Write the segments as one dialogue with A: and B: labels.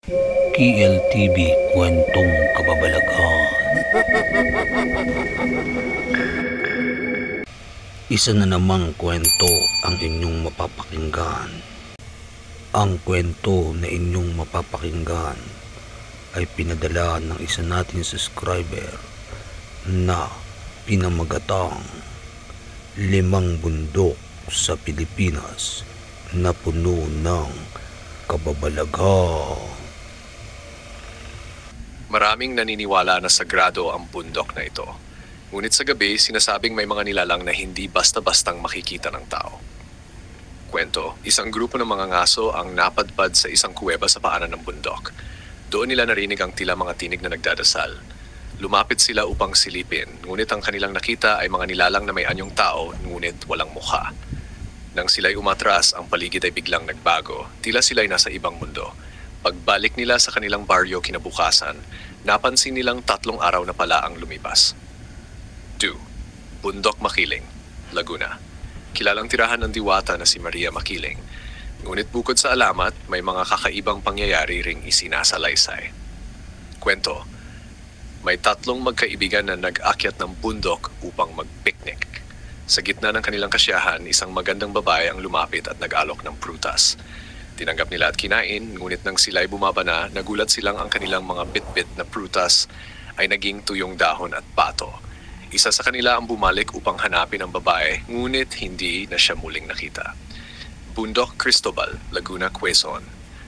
A: KLTV Kwentong Kababalaghan. Isa na namang kwento ang inyong mapapakinggan. Ang kwento na inyong mapapakinggan ay pinadala ng isa nating subscriber na pinamagatang 5 bundok sa Pilipinas na puno ng kababalaghan.
B: Maraming naniniwala na sagrado ang bundok na ito. Ngunit sa gabi, sinasabing may mga nilalang na hindi basta-bastang makikita ng tao. Kwento, isang grupo ng mga ngaso ang napadpad sa isang kuweba sa paanan ng bundok. Doon nila narinig ang tila mga tinig na nagdadasal. Lumapit sila upang silipin, ngunit ang kanilang nakita ay mga nilalang na may anyong tao, ngunit walang mukha. Nang sila'y umatras, ang paligid ay biglang nagbago, tila sila'y nasa ibang mundo. Pagbalik nila sa kanilang baryo kinabukasan, napansin nilang 3 araw na pala ang lumipas. 2. Bundok Makiling, Laguna. Kilalang tirahan ng diwata na si Maria Makiling. Ngunit bukod sa alamat, may mga kakaibang pangyayari ring isinasalaysay. Kwento, may 3 magkaibigan na nag-akyat ng bundok upang mag-picnic. Sa gitna ng kanilang kasiyahan, isang magandang babae ang lumapit at nag-alok ng prutas. Tinanggap nila at kinain, ngunit nang sila'y bumaba na, nagulat silang ang kanilang mga bit-bit na prutas ay naging tuyong dahon at pato. Isa sa kanila ang bumalik upang hanapin ang babae, ngunit hindi na siya muling nakita. Bundok Cristobal, Laguna, Quezon.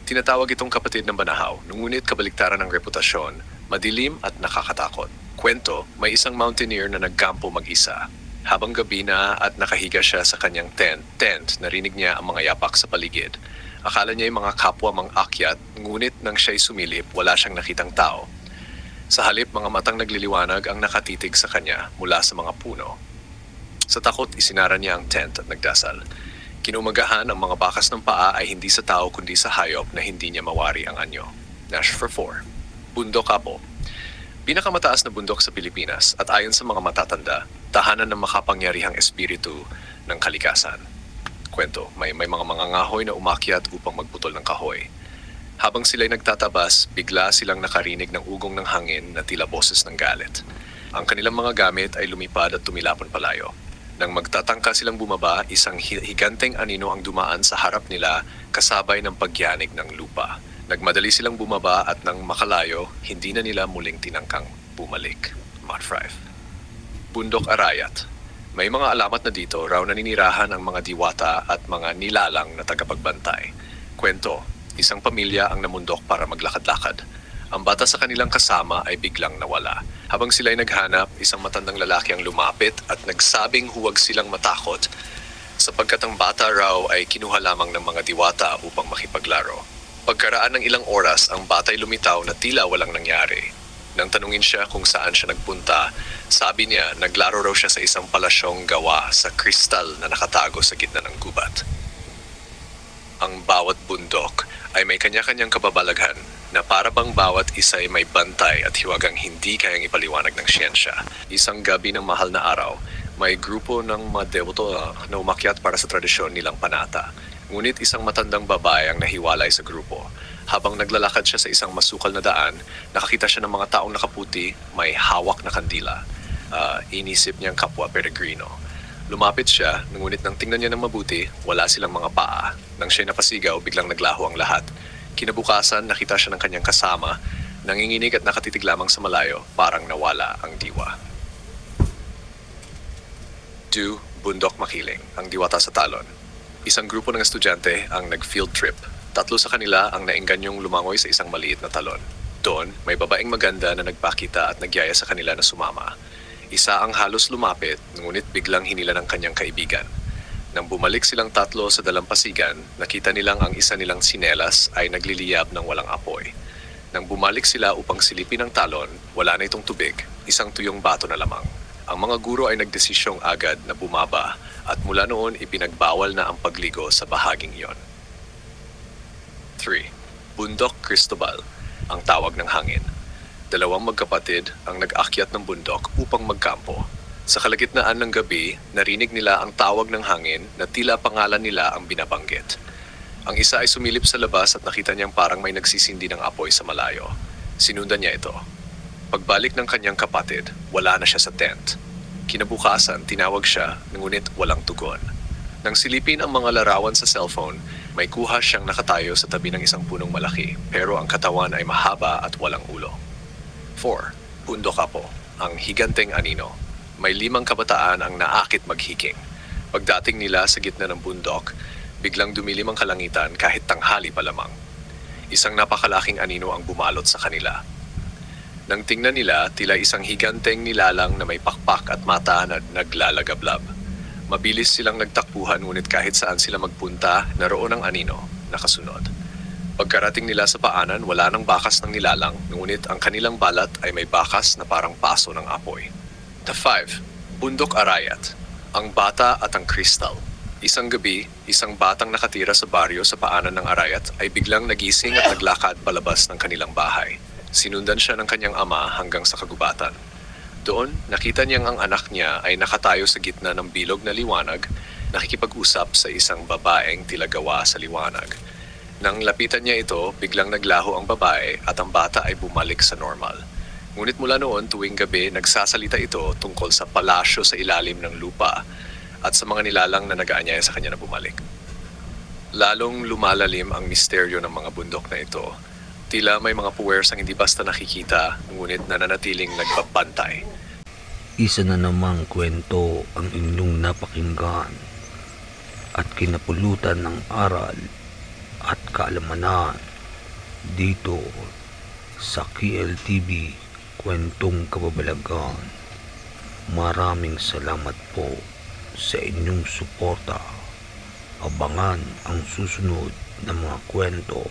B: Tinatawag itong kapatid ng Banahaw, ngunit kabaliktaran ng reputasyon, madilim at nakakatakot. Kwento, may isang mountaineer na nagkampo mag-isa. Habang gabi na at nakahiga siya sa kanyang tent, narinig niya ang mga yapak sa paligid. Akala niya ay mga kapwa mang-akyat, ngunit nang siya'y sumilip, wala siyang nakitang tao. Sa halip, mga matang nagliliwanag ang nakatitig sa kanya mula sa mga puno. Sa takot, isinara niya ang tent at nagdasal. Kinumagahan, ang mga bakas ng paa ay hindi sa tao kundi sa hayop na hindi niya mawari ang anyo. Nash for 4. Bundok Apo. Pinakamataas na bundok sa Pilipinas at ayon sa mga matatanda, tahanan ng makapangyarihang espiritu ng kalikasan. Kwento, may mga mangangahoy na umakyat upang magputol ng kahoy. Habang sila'y nagtatabas, bigla silang nakarinig ng ugong ng hangin na tila boses ng galit. Ang kanilang mga gamit ay lumipad at tumilapon palayo. Nang magtatangka silang bumaba, isang higanteng anino ang dumaan sa harap nila kasabay ng pagyanig ng lupa. Nagmadali silang bumaba at nang makalayo, hindi na nila muling tinangkang bumalik. Mod 5. Bundok Arayat. May mga alamat na dito raw naninirahan ang mga diwata at mga nilalang na tagapagbantay. Kwento, isang pamilya ang namundok para maglakad-lakad. Ang bata sa kanilang kasama ay biglang nawala. Habang sila'y naghanap, isang matandang lalaki ang lumapit at nagsabing huwag silang matakot sapagkat ang bata raw ay kinuha lamang ng mga diwata upang makipaglaro. Pagkaraan ng ilang oras, ang bata'y lumitaw na tila walang nangyari. Nang tanungin siya kung saan siya nagpunta, sabi niya naglaro raw siya sa isang palasyong gawa sa kristal na nakatago sa gitna ng gubat. Ang bawat bundok ay may kanya-kanyang kababalaghan na para bang bawat isa ay may bantay at hiwagang hindi kayang ipaliwanag ng siyensya. Isang gabi ng mahal na araw, may grupo ng mga devoto na umakyat para sa tradisyon nilang panata. Ngunit isang matandang babae ang nahiwalay sa grupo. Habang naglalakad siya sa isang masukal na daan, nakakita siya ng mga taong nakaputi, may hawak na kandila. Inisip niyang kapwa peregrino. Lumapit siya, ngunit nang tingnan niya ng mabuti, wala silang mga paa. Nang siya'y napasigaw, biglang naglaho ang lahat. Kinabukasan, nakita siya ng kanyang kasama, nanginginig at nakatitig lamang sa malayo, parang nawala ang diwa. 2. Bundok Makiling, ang diwata sa talon. Isang grupo ng estudyante ang nag-field trip. 3 sa kanila ang naingganyong lumangoy sa isang maliit na talon. Doon, may babaeng maganda na nagpakita at nagyaya sa kanila na sumama. Isa ang halos lumapit, ngunit biglang hinila ng kanyang kaibigan. Nang bumalik silang 3 sa dalampasigan, nakita nilang ang isa nilang sinelas ay nagliliyab ng walang apoy. Nang bumalik sila upang silipin ang talon, wala na itong tubig, isang tuyong bato na lamang. Ang mga guro ay nagdesisyong agad na bumaba at mula noon ipinagbawal na ang pagligo sa bahaging iyon. 3. Bundok Cristobal, ang tawag ng hangin. 2 magkapatid ang nag-akyat ng bundok upang magkampo. Sa kalagitnaan ng gabi, narinig nila ang tawag ng hangin na tila pangalan nila ang binabanggit. Ang isa ay sumilip sa labas at nakita niyang parang may nagsisindi ng apoy sa malayo. Sinundan niya ito. Pagbalik ng kanyang kapatid, wala na siya sa tent. Kinabukasan, tinawag siya, ngunit walang tugon. Nang silipin ang mga larawan sa cellphone, may kuha siyang nakatayo sa tabi ng isang punong malaki, pero ang katawan ay mahaba at walang ulo. 4. Bundok Apo, ang higanteng anino. May 5 kabataan ang naakit maghiking. Pagdating nila sa gitna ng bundok, biglang dumilim ang kalangitan kahit tanghali pa lamang. Isang napakalaking anino ang bumalot sa kanila. Nang tingnan nila, tila isang higanteng nilalang na may pakpak at mata na naglalagablab. Mabilis silang nagtakbuhan ngunit kahit saan sila magpunta, naroon ang anino, nakasunod. Pagkarating nila sa paanan, wala nang bakas ng nilalang, ngunit ang kanilang balat ay may bakas na parang paso ng apoy. The 5. Bundok Arayat, ang bata at ang kristal. Isang gabi, isang batang nakatira sa baryo sa paanan ng Arayat ay biglang nagising at naglakad palabas ng kanilang bahay. Sinundan siya ng kanyang ama hanggang sa kagubatan. Doon, nakita niyang ang anak niya ay nakatayo sa gitna ng bilog na liwanag, nakikipag-usap sa isang babaeng tila gawa sa liwanag. Nang lapitan niya ito, biglang naglaho ang babae at ang bata ay bumalik sa normal. Ngunit mula noon, tuwing gabi, nagsasalita ito tungkol sa palasyo sa ilalim ng lupa at sa mga nilalang na nag-aanyaya sa kanya na bumalik. Lalong lumalalim ang misteryo ng mga bundok na ito. Tila may mga puwersang hindi basta nakikita, ngunit nananatiling nagbabantay.
A: Isa na namang kwento ang inyong napakinggan at kinapulutan ng aral at kaalamanan dito sa KLTV Kwentong Kababalagan. Maraming salamat po sa inyong suporta. Abangan ang susunod na mga kwento.